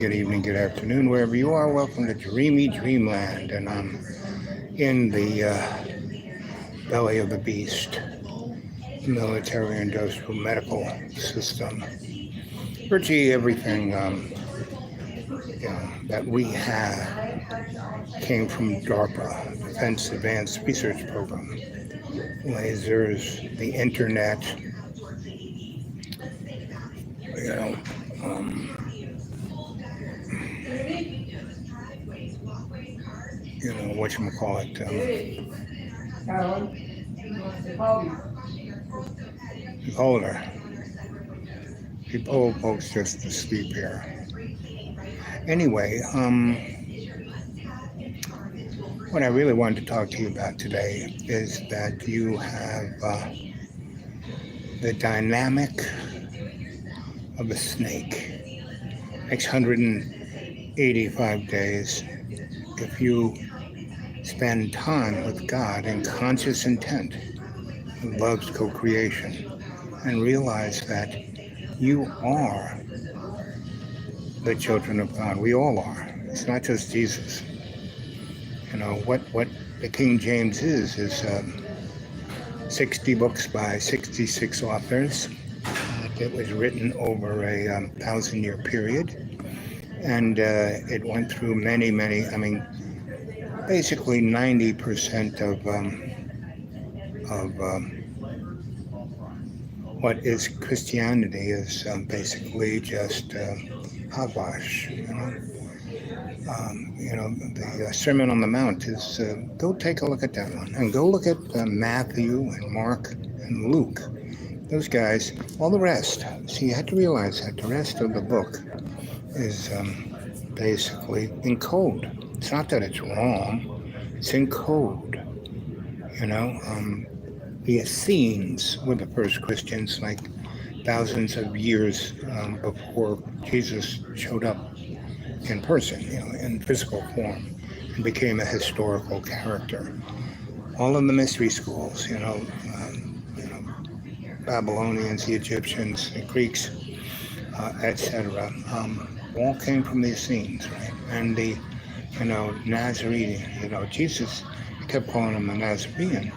Good evening, good afternoon, wherever you are. Welcome to Dreamy Dreamland, and I'm in the belly of the beast, military, industrial, medical system. Virtually everything that we have came from DARPA, Defense Advanced Research Program. Lasers, the internet, you know, um, whatchamacallit, hold her. People folks just asleep here. Anyway, what I really wanted to talk to you about today is that you have the dynamic of a snake. Next 185 days, if you spend time with God in conscious intent, who loves co-creation, and realize that you are the children of God. We all are. It's not just Jesus. What the King James is 60 books by 66 authors. It was written over a 1,000-year period, and it went through many, basically 90% of what is Christianity is basically just hogwash. The Sermon on the Mount is, go take a look at that one. And go look at Matthew and Mark and Luke. Those guys, all the rest. See, you have to realize that the rest of the book is basically in code. It's not that it's wrong. It's in code. The Essenes were the first Christians, like thousands of years before Jesus showed up in person, in physical form, and became a historical character. All of the mystery schools, Babylonians, the Egyptians, the Greeks, etc., all came from the Essenes, right? And the, Nazarene, Jesus kept calling him a Nazarene.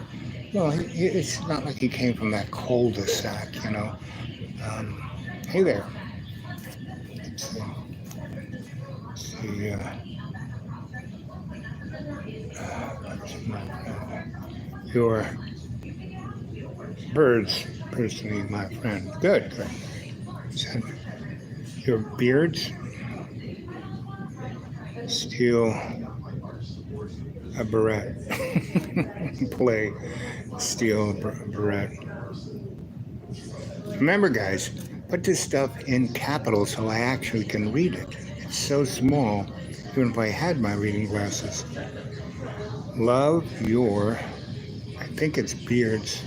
Well, it's not like he came from that cul-de-sac, Hey there. Let's see, your birds, personally, my friend. Good. So, your beards steal a beret. Play steal a beret. Remember, guys, put this stuff in capitals so I actually can read it. It's so small, even if I had my reading glasses. Love your, I think it's beard's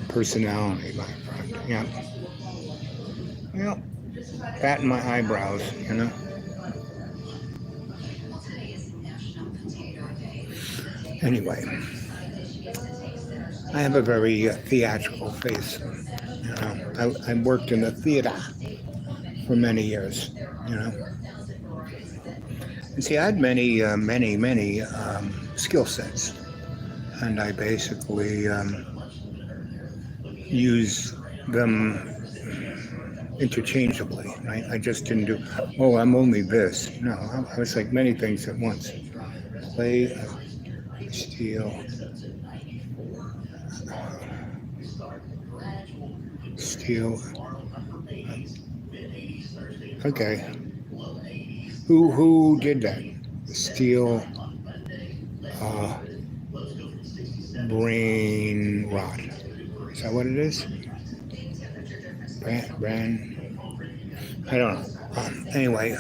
personality, my friend. Yeah. Well, that and my eyebrows, Anyway, I have a very theatrical face. I worked in the theater for many years, And see, I had many skill sets, and I basically use them interchangeably, right? I just didn't do, I'm only this. No, I was like many things at once. Play, steal, okay. Who did that? Steal, brain rot. Is that what it is? Brain. I don't know. Anyway,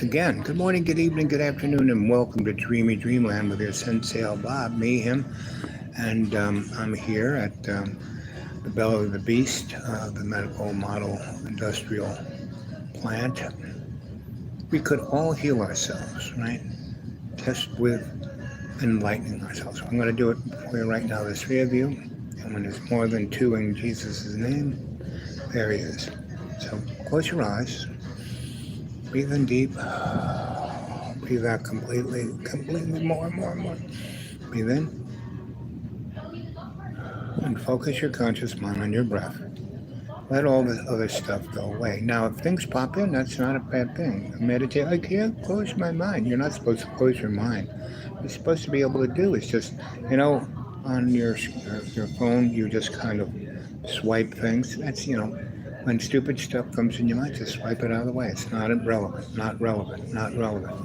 again, good morning, good evening, good afternoon, and welcome to Dreamy Dreamland with your Sensie Owl Bob, me, him, and I'm here at the belly of the beast, the medical model industrial plant. We could all heal ourselves, right? Just with enlightening ourselves. I'm going to do it for you right now. There's 3 of you, and when there's more than 2 in Jesus' name, there he is. So close your eyes. Breathe in deep. Breathe out completely, more and more and more. Breathe in and focus your conscious mind on your breath. Let all the other stuff go away. Now, if things pop in, that's not a bad thing. Meditate. I can't close my mind. You're not supposed to close your mind. What you're supposed to be able to do is just, on your phone, you just kind of swipe things. That's, when stupid stuff comes in your mind, just swipe it out of the way. It's not relevant, not relevant, not relevant.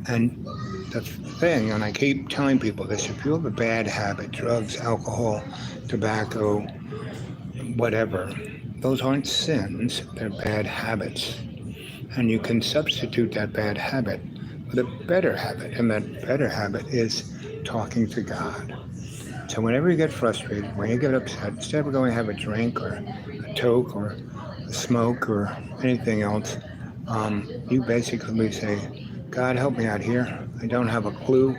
And the thing, and I keep telling people this, if you have a bad habit, drugs, alcohol, tobacco, whatever, those aren't sins, they're bad habits. And you can substitute that bad habit with a better habit. And that better habit is talking to God. So whenever you get frustrated, when you get upset, instead of going to have a drink or a toke or a smoke or anything else, you basically say, God, help me out here. I don't have a clue.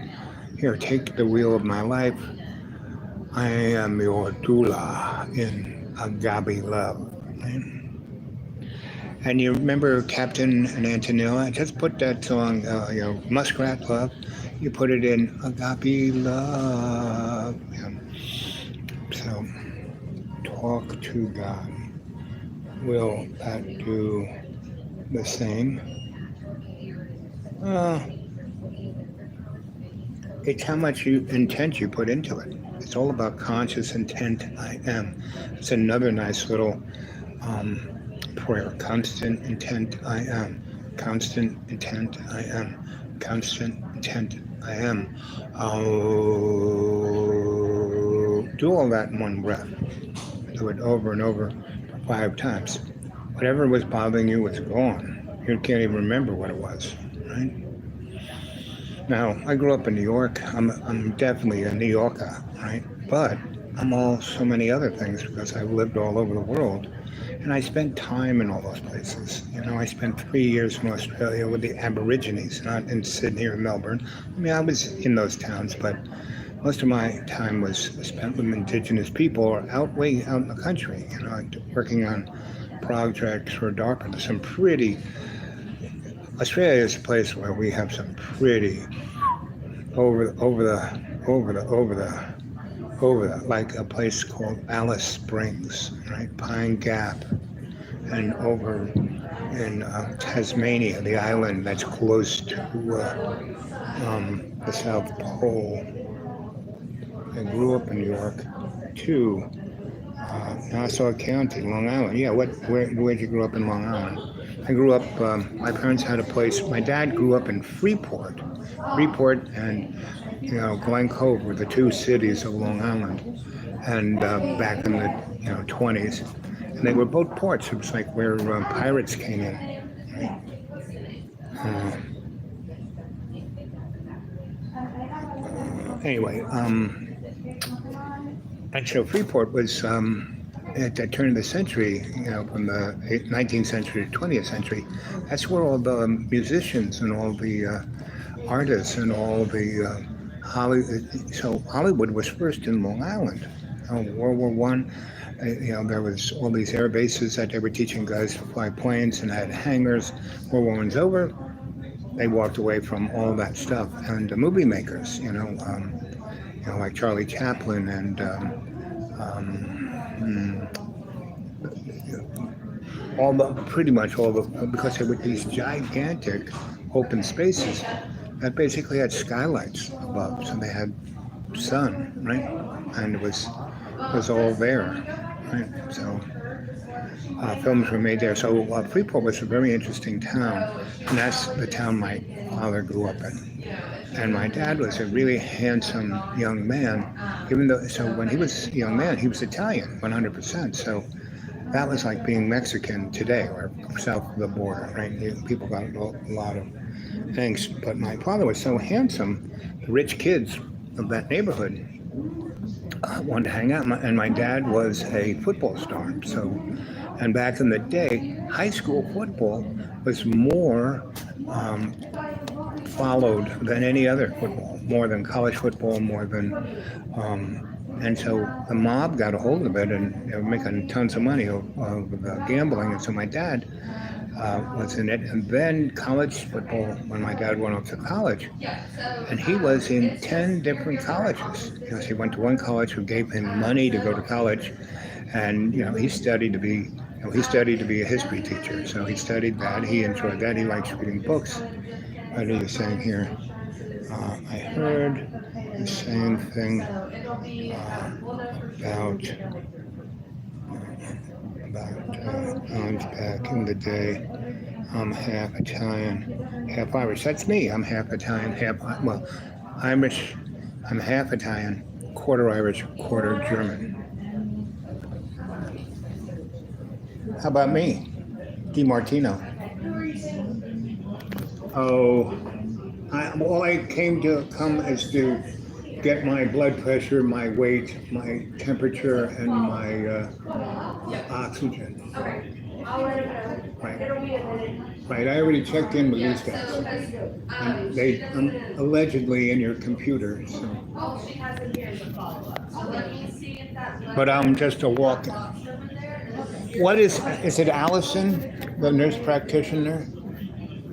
Here, take the wheel of my life. I am your doula in agape love. Right? And you remember Captain and Antonilla? Just put that song, Muskrat Love. You put it in agape love. Yeah. So, talk to God. Will that do the same? It's how much intent you put into it. It's all about conscious intent. I am. It's another nice little prayer. Constant intent. I am. Constant intent. I am. Constant intent. I am. Do all that in one breath. Do it over and over 5 times. Whatever was bothering you was gone. You can't even remember what it was, right? Now, I grew up in New York. I'm definitely a New Yorker, right? But I'm all so many other things because I've lived all over the world. And I spent time in all those places. I spent 3 years in Australia with the Aborigines, not in Sydney or Melbourne. I mean, I was in those towns, but most of my time was spent with indigenous people or way out in the country, working on projects for DARPA. Australia is a place where we have some pretty over the, like a place called Alice Springs, right? Pine Gap, and over in Tasmania, the island that's close to the South Pole. I grew up in New York, too. Nassau County, Long Island. Yeah, where'd you grow up in Long Island? I grew up, my parents had a place, my dad grew up in Freeport and, Glen Cove were the 2 cities of Long Island, and back in the, 20s. And they were both ports. It was like where pirates came in. Right? Anyway, and so Freeport was, at the turn of the century, from the 19th century to 20th century, that's where all the musicians and all the artists and all the Hollywood was first in Long Island. World War One, there was all these air bases that they were teaching guys to fly planes and had hangars. World War One's over, they walked away from all that stuff, and the movie makers, like Charlie Chaplin and because they were these gigantic open spaces that basically had skylights above, so they had sun, right? And it was all there, right? So films were made there. So Freeport was a very interesting town, and that's the town my father grew up in. And my dad was a really handsome young man, so when he was a young man, he was Italian, 100%. So that was like being Mexican today, or south of the border, right? People got a lot of angst. But my father was so handsome, the rich kids of that neighborhood wanted to hang out. And my dad was a football star. And back in the day, high school football was more followed than any other football, more than college football, more than, and so the mob got a hold of it, and they were making tons of money of gambling. And so my dad was in it, and then college football when my dad went off to college, and he was in 10 different colleges because he went to one college who gave him money to go to college, and he studied to be he studied to be a history teacher, so he studied that. He enjoyed that. He likes reading books. What are you saying here? I heard the same thing about back in the day. I'm half Italian, half Irish. That's me. I'm half Italian, Irish. I'm half Italian, quarter Irish, quarter German. How about me, DiMartino? Oh, all I came is to get my blood pressure, my weight, my temperature, and my oxygen. Right. I already checked in with these guys. And I'm allegedly in your computer. So. But I'm just a walk. What is it Allison, the nurse practitioner?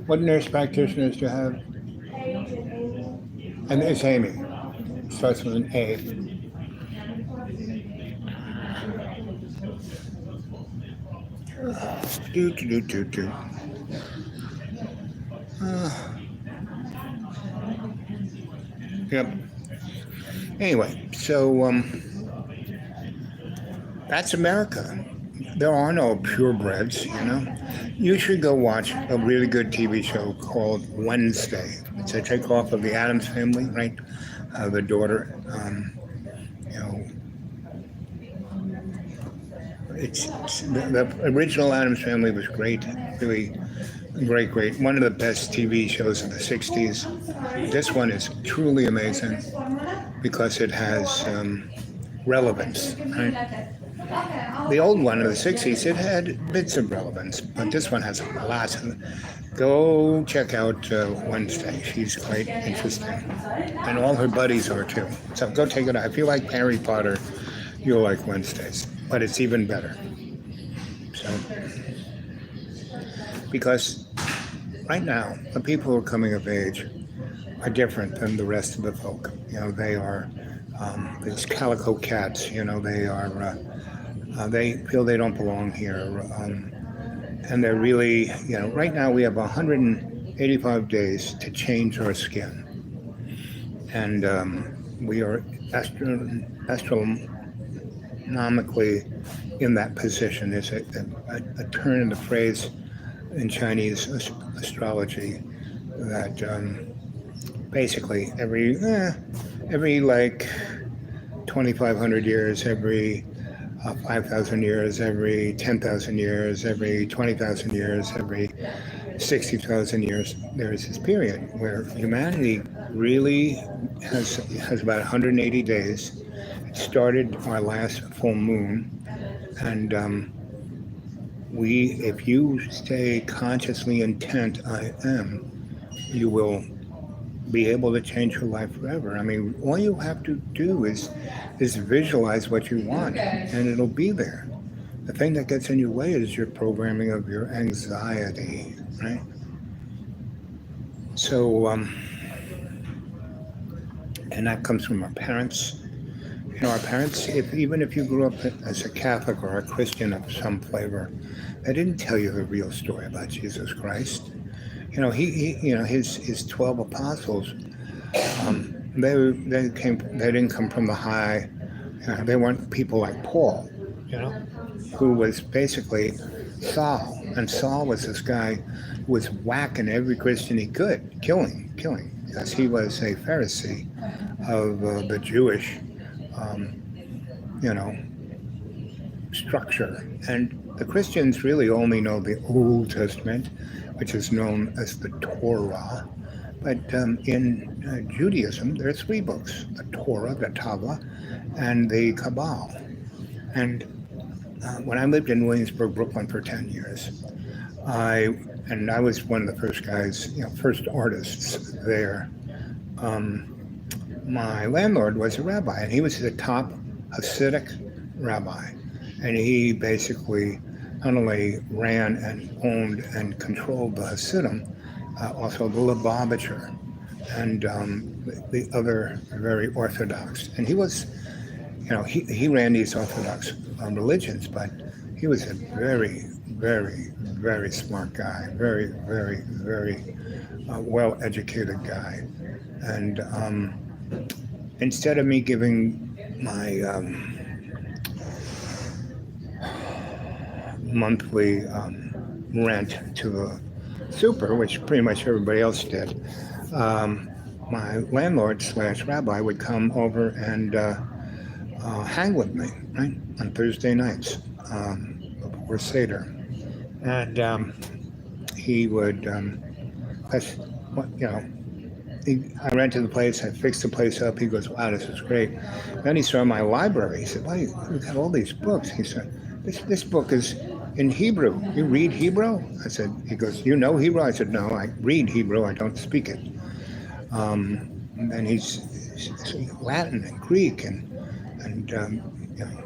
What nurse practitioners do you have? And it's Amy. Starts with an A. Do. Yep. Anyway, so that's America. There are no purebreds, You should go watch a really good TV show called Wednesday. It's a takeoff of the Addams Family, right? The daughter, it's the original Addams Family was great, really great. One of the best TV shows of the 60s. This one is truly amazing because it has relevance, right? The old one of the 60s, it had bits of relevance, but this one has lots of. Go check out Wednesday. She's quite interesting. And all her buddies are too. So go take it out. If you like Harry Potter, you'll like Wednesdays. But it's even better. So, because right now, the people who are coming of age are different than the rest of the folk. They are these calico cats. They are. They feel they don't belong here. And they're really, right now we have 185 days to change our skin. And we are astronomically in that position. There's a turn in the phrase in Chinese astrology that basically every 2,500 years, every 5,000 years, every 10,000 years, every 20,000 years, every 60,000 years, there is this period where humanity really has about 180 days. It started our last full moon, and if you stay consciously intent, I am, you will be able to change your life forever. I mean, all you have to do is visualize what you want, and it'll be there. The thing that gets in your way is your programming of your anxiety, right? So, and that comes from our parents. Our parents, even if you grew up as a Catholic or a Christian of some flavor, they didn't tell you the real story about Jesus Christ. His 12 apostles, they didn't come from the high. They weren't people like Paul, who was basically Saul, and Saul was this guy who was whacking every Christian he could, killing, because he was a Pharisee of the Jewish, structure. And the Christians really only know the Old Testament, which is known as the Torah. But in Judaism, there are 3 books: the Torah, the Tava, and the Kabbalah. And when I lived in Williamsburg, Brooklyn for 10 years, I was one of the first guys, first artists there. My landlord was a rabbi, and he was the top Hasidic rabbi. And he basically not only ran and owned and controlled the Hasidim, also the Lubavitcher and the other very Orthodox. And he was, he ran these Orthodox religions, but he was a very, very, very smart guy, very, very, very well-educated guy. And instead of me giving my monthly rent to the super, which pretty much everybody else did, my landlord slash rabbi would come over and hang with me, right, on Thursday nights before Seder. And he would, I rented the place, I fixed the place up. He goes, wow, this is great. Then he saw my library. He said, wow, you've got all these books. He said, this book is in Hebrew. You read Hebrew? I said, he goes, you know Hebrew? I said, no, I read Hebrew, I don't speak it. And he's Latin and Greek and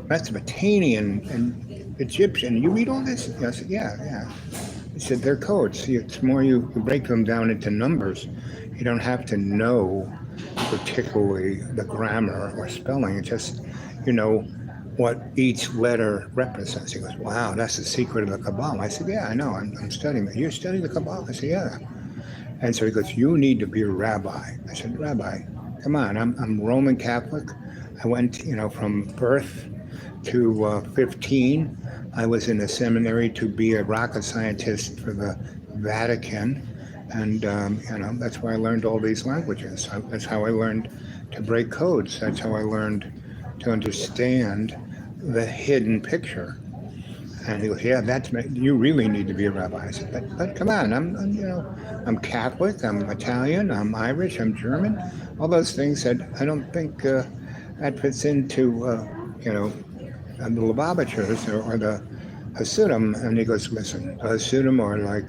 Mesopotamian and Egyptian. You read all this? I said, yeah. He said, they're codes. See, it's more you break them down into numbers. You don't have to know particularly the grammar or spelling. It's just, what each letter represents. He goes, wow, that's the secret of the Kabbalah. I said, yeah, I know. I'm studying it. You're studying the Kabbalah? I said, yeah. And so he goes, you need to be a rabbi. I said, Rabbi, come on. I'm Roman Catholic. I went, from birth to 15. I was in a seminary to be a rocket scientist for the Vatican. And, that's where I learned all these languages. That's how I learned to break codes. That's how I learned to understand the hidden picture. And he goes, yeah, you really need to be a rabbi. I said, but come on, I'm Catholic, I'm Italian, I'm Irish, I'm German. All those things that I don't think that fits into, the Lubavitchers or the Hasidim. And he goes, listen, the Hasidim are like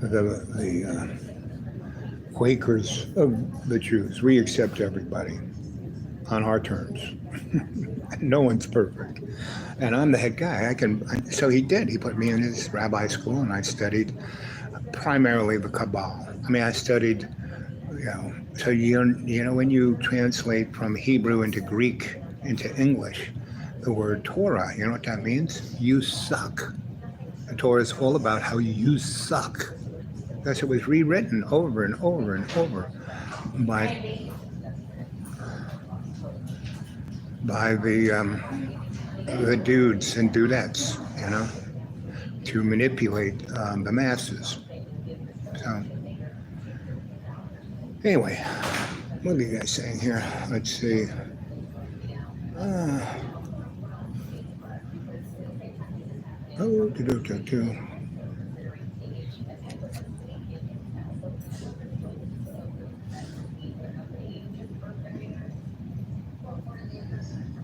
the Quakers of the Jews. We accept everybody on our terms. No one's perfect. And I'm the head guy. So he did. He put me in his rabbi school, and I studied primarily the Kabbalah. I mean, I studied, so when you translate from Hebrew into Greek into English, the word Torah, you know what that means? You suck. The Torah is all about how you suck. Because it was rewritten over and over and over by the dudes and dudettes, to manipulate the masses. So, anyway, what are you guys saying here? Let's see.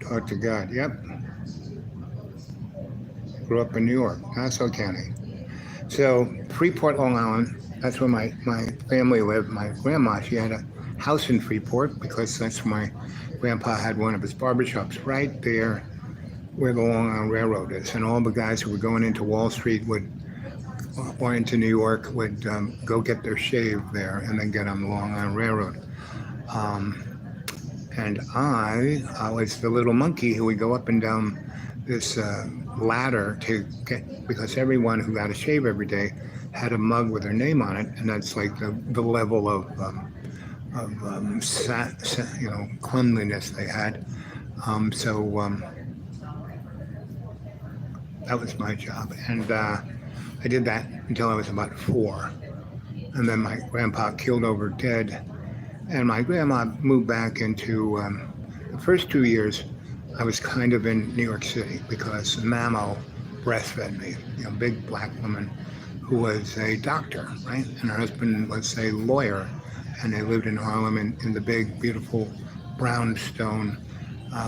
Talk to God. Yep. Grew up in New York, Nassau County. So Freeport, Long Island, that's where my family lived. My grandma, she had a house in Freeport because that's where my grandpa had one of his barbershops right there where the Long Island Railroad is. And all the guys who were going into Wall Street or into New York would go get their shave there and then get on the Long Island Railroad. And I was the little monkey who would go up and down this ladder to get, because everyone who got a shave every day had a mug with their name on it, and that's like the level of cleanliness they had. So that was my job, and I did that until I was about 4, and then my grandpa keeled over dead. And my grandma moved back into, the first 2 years, I was kind of in New York City because Mamo breastfed me, big black woman who was a doctor, right? And her husband was a lawyer, and they lived in Harlem in the big, beautiful brownstone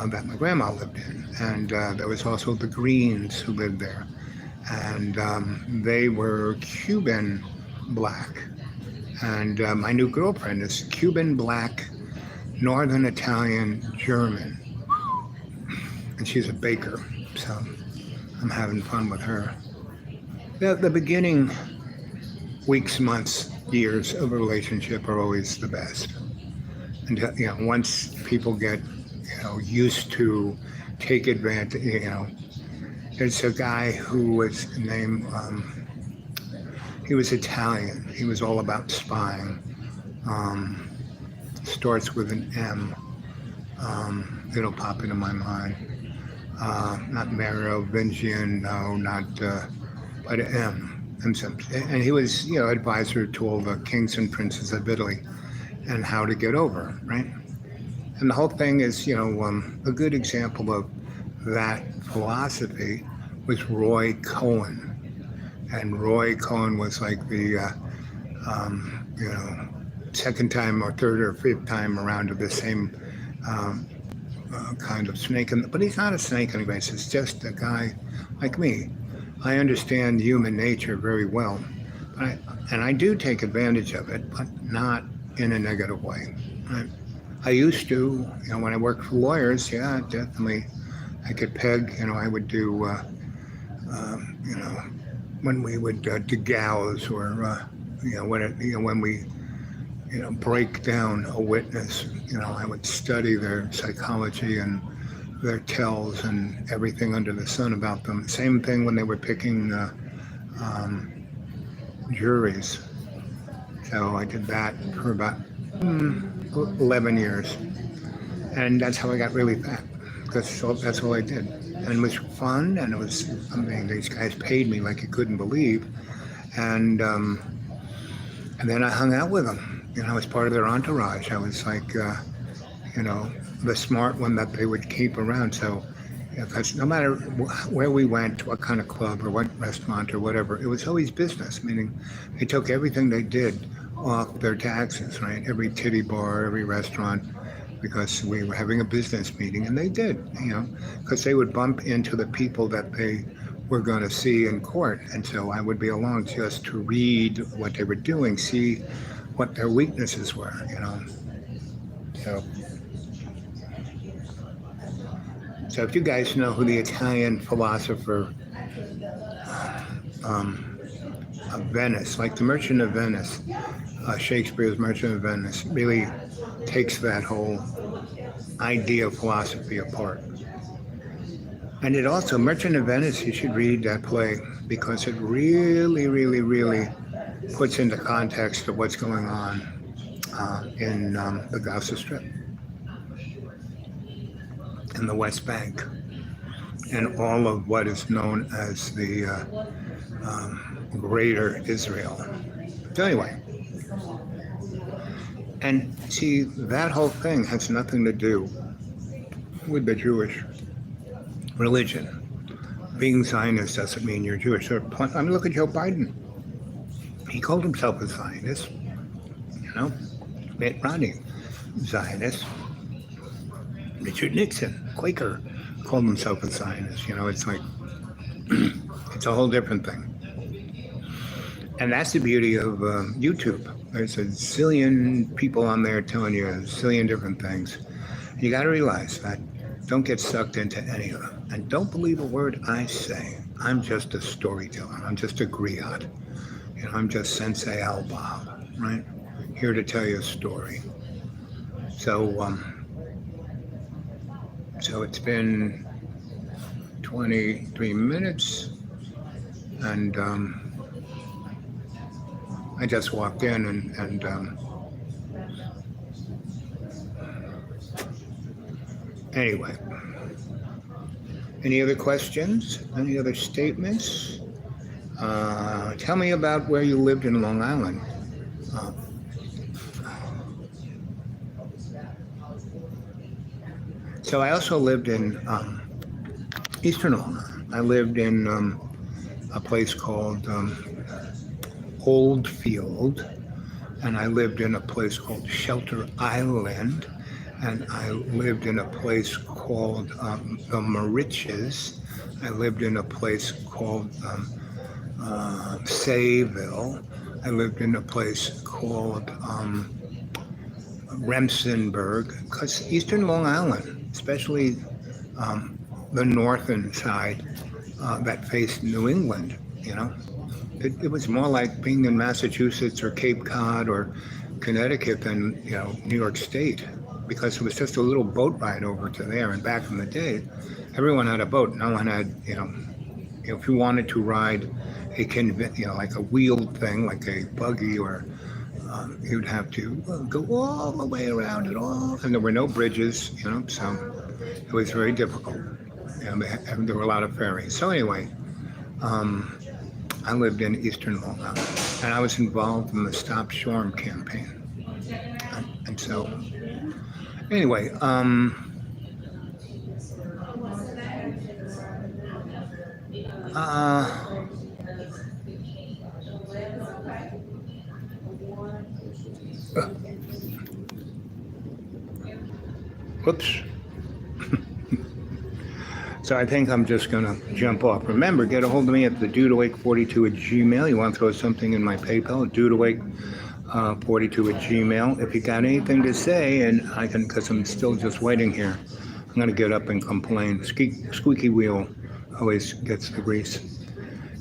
that my grandma lived in. And there was also the Greens who lived there. And they were Cuban black. And my new girlfriend is Cuban black, Northern Italian, German. And she's a baker, so I'm having fun with her. The beginning weeks, months, years of a relationship are always the best. And once people get used to take advantage, there's a guy who was named. He was Italian. He was all about spying. Um, Starts with an M. It'll pop into my mind. Not Merovingian, no, not, but an M. And he was, advisor to all the kings and princes of Italy and how to get over, right? And the whole thing is, a good example of that philosophy was Roy Cohen. And Roy Cohen was like the, second time or third or fifth time around of the same kind of snake. But he's not a snake anyway. It's just a guy like me. I understand human nature very well. And I do take advantage of it, but not in a negative way. I used to, when I worked for lawyers, yeah, definitely. I could peg, I would do, when we would do gals or, when we, break down a witness, I would study their psychology and their tells and everything under the sun about them. Same thing when they were picking juries. So I did that for about 11 years. And that's how I got really fat, because that's all I did. And it was fun, and it was, these guys paid me like you couldn't believe. And then I hung out with them. I was part of their entourage. I was like, the smart one that they would keep around. So, because no matter where we went, what kind of club or what restaurant or whatever, it was always business, meaning they took everything they did off their taxes, right? Every titty bar, every restaurant, because we were having a business meeting, and they did, because they would bump into the people that they were going to see in court. And so I would be along just to read what they were doing, see what their weaknesses were, So if you guys know who the Italian philosopher of Venice, like the Merchant of Venice, Shakespeare's Merchant of Venice, really takes that whole idea of philosophy apart. And it also, Merchant of Venice, you should read that play, because it really, really, really puts into context of what's going on in the Gaza Strip, in the West Bank, and all of what is known as the Greater Israel. So anyway, and see, that whole thing has nothing to do with the Jewish religion. Being Zionist doesn't mean you're Jewish. Look at Joe Biden. He called himself a Zionist, Mitt Romney, Zionist. Richard Nixon, Quaker, called himself a Zionist. It's like, it's a whole different thing. And that's the beauty of YouTube. There's a zillion people on there telling you a zillion different things. You got to realize that. Don't get sucked into any of them. And don't believe a word I say. I'm just a storyteller. I'm just a griot. I'm just Sensie Owl Bob, right? Here to tell you a story. So, so it's been 23 minutes, and I just walked in, and anyway. Any other questions? Any other statements? Tell me about where you lived in Long Island. So I also lived in Eastern Long Island. I lived in a place called Oldfield, and I lived in a place called Shelter Island, and I lived in a place called the Mauritius. I lived in a place called Sayville. I lived in a place called Remsenburg, because Eastern Long Island, especially the northern side that faced New England, it was more like being in Massachusetts or Cape Cod or Connecticut than, New York State, because it was just a little boat ride over to there. And back in the day, everyone had a boat. No one had, if you wanted to ride like a wheeled thing, like a buggy, or you'd have to go all the way around it all, and there were no bridges, so it was very difficult. And there were a lot of ferries. So anyway, I lived in Eastern Long Island, and I was involved in the Stop Shoreham campaign. And so, anyway, whoops. So I think I'm just going to jump off. Remember, get a hold of me at the dudeawake42@gmail. You want to throw something in my PayPal, dudeawake42@gmail. If you got anything to say, and I can, because I'm still just waiting here, I'm going to get up and complain. Squeaky wheel always gets the grease.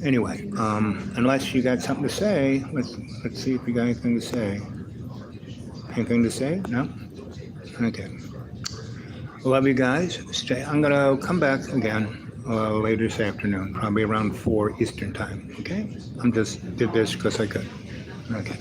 Anyway, unless you got something to say, let's see if you got anything to say. Anything to say? No? Okay. Love you guys. Stay. I'm going to come back again later this afternoon, probably around 4 Eastern time. Okay? I'm just did this because I could. Okay.